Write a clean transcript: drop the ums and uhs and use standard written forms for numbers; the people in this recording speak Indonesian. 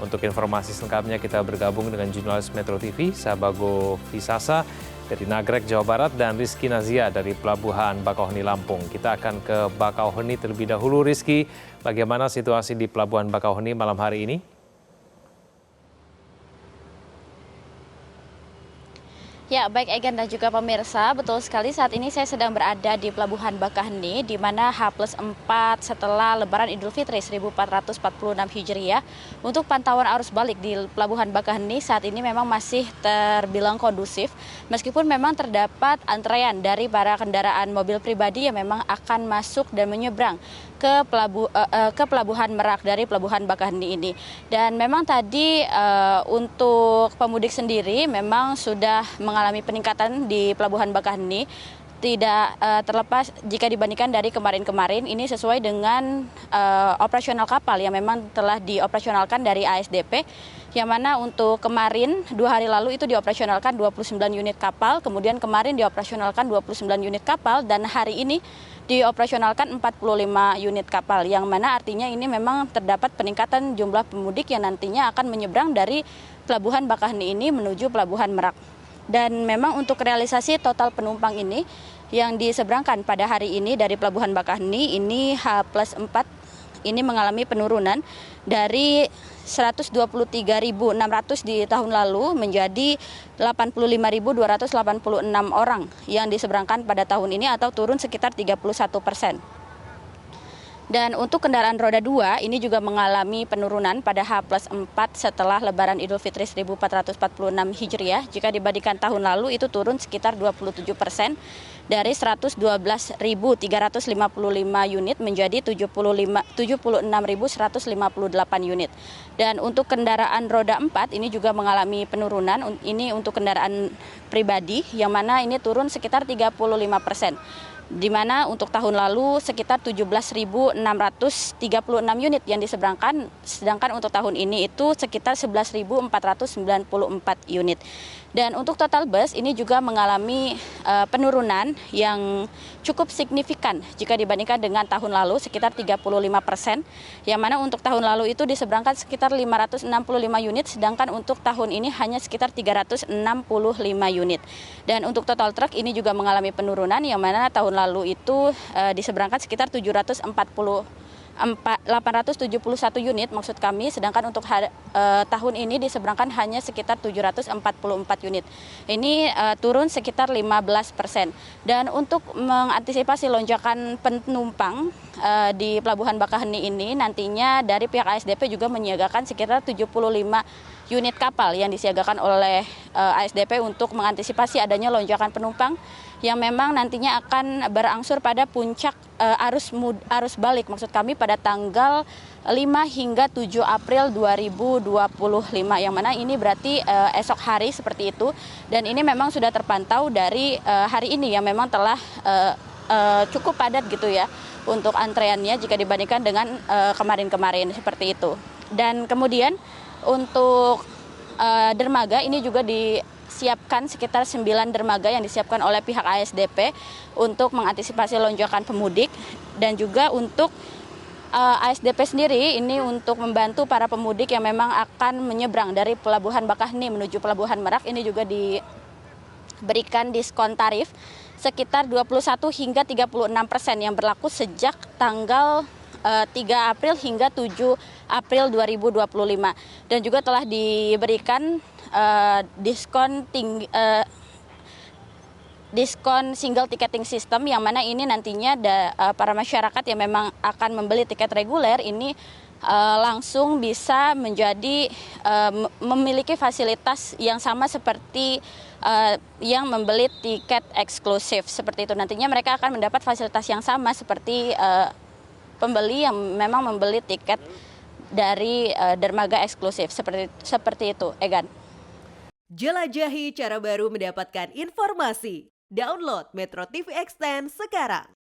Untuk informasi selengkapnya kita bergabung dengan jurnalis Metro TV, Sabago Visasa dari Nagrek, Jawa Barat, dan Rizky Nazia dari Pelabuhan Bakauheni, Lampung. Kita akan ke Bakauheni terlebih dahulu. Rizky, bagaimana situasi di Pelabuhan Bakauheni malam hari ini? Ya, baik Egan dan juga pemirsa, betul sekali saat ini saya sedang berada di Pelabuhan Bakauheni, di mana H+4 setelah Lebaran Idul Fitri 1446 Hijriah. Untuk pantauan arus balik di Pelabuhan Bakauheni saat ini memang masih terbilang kondusif, meskipun memang terdapat antrean dari para kendaraan mobil pribadi yang memang akan masuk dan menyeberang ke Pelabuhan Merak dari Pelabuhan Bakauheni ini. Dan memang tadi untuk pemudik sendiri memang sudah mengalami peningkatan di Pelabuhan Bakauheni, tidak terlepas jika dibandingkan dari kemarin-kemarin. Ini sesuai dengan operasional kapal yang memang telah dioperasionalkan dari ASDP, yang mana untuk kemarin 2 hari lalu itu dioperasionalkan 29 unit kapal, kemudian kemarin dioperasionalkan 29 unit kapal, dan hari ini dioperasionalkan 45 unit kapal, yang mana artinya ini memang terdapat peningkatan jumlah pemudik yang nantinya akan menyeberang dari Pelabuhan Bakauheni ini menuju Pelabuhan Merak. Dan memang untuk realisasi total penumpang ini yang diseberangkan pada hari ini dari Pelabuhan Bakauheni ini H+4 ini mengalami penurunan dari 123.600 di tahun lalu menjadi 85.286 orang yang diseberangkan pada tahun ini, atau turun sekitar 31%. Dan untuk kendaraan roda 2 ini juga mengalami penurunan pada H+4 setelah Lebaran Idul Fitri 1446 Hijriah. Jika dibandingkan tahun lalu itu turun sekitar 27%, dari 112.355 unit menjadi 76.158 unit. Dan untuk kendaraan roda 4 ini juga mengalami penurunan. Ini untuk kendaraan pribadi, yang mana ini turun sekitar 35%. Di mana untuk tahun lalu sekitar 17.636 unit yang diseberangkan, sedangkan untuk tahun ini itu sekitar 11.494 unit. Dan untuk total bus ini juga mengalami penurunan yang cukup signifikan jika dibandingkan dengan tahun lalu, sekitar 35%, yang mana untuk tahun lalu itu diseberangkan sekitar 565 unit, sedangkan untuk tahun ini hanya sekitar 365 unit. Dan untuk total truk ini juga mengalami penurunan, yang mana tahun lalu itu diseberangkan sekitar 871 unit maksud kami, sedangkan untuk tahun ini diseberangkan hanya sekitar 744 unit. Ini turun sekitar 15%. Dan untuk mengantisipasi lonjakan penumpang di Pelabuhan Bakauheni ini, nantinya dari pihak ASDP juga menyiagakan sekitar 75 unit kapal yang disiagakan oleh ASDP untuk mengantisipasi adanya lonjakan penumpang yang memang nantinya akan berangsur pada puncak arus balik maksud kami pada tanggal 5 hingga 7 April 2025, yang mana ini berarti esok hari seperti itu. Dan ini memang sudah terpantau dari hari ini yang memang telah cukup padat gitu ya untuk antreannya jika dibandingkan dengan kemarin-kemarin seperti itu. Dan kemudian untuk dermaga ini juga disiapkan sekitar 9 dermaga yang disiapkan oleh pihak ASDP untuk mengantisipasi lonjakan pemudik. Dan juga untuk ASDP sendiri ini untuk membantu para pemudik yang memang akan menyeberang dari Pelabuhan Bakauheni menuju Pelabuhan Merak, ini juga diberikan diskon tarif sekitar 21 hingga 36% yang berlaku sejak tanggal 3 April hingga 7 April 2025. Dan juga telah diberikan diskon single ticketing system, yang mana ini nantinya para masyarakat yang memang akan membeli tiket reguler ini langsung bisa menjadi memiliki fasilitas yang sama seperti yang membeli tiket eksklusif. Seperti itu, nantinya mereka akan mendapat fasilitas yang sama seperti pembeli yang memang membeli tiket dari dermaga eksklusif. Seperti itu, Egan. Jelajahi cara baru mendapatkan informasi. Download Metro TV Extend sekarang.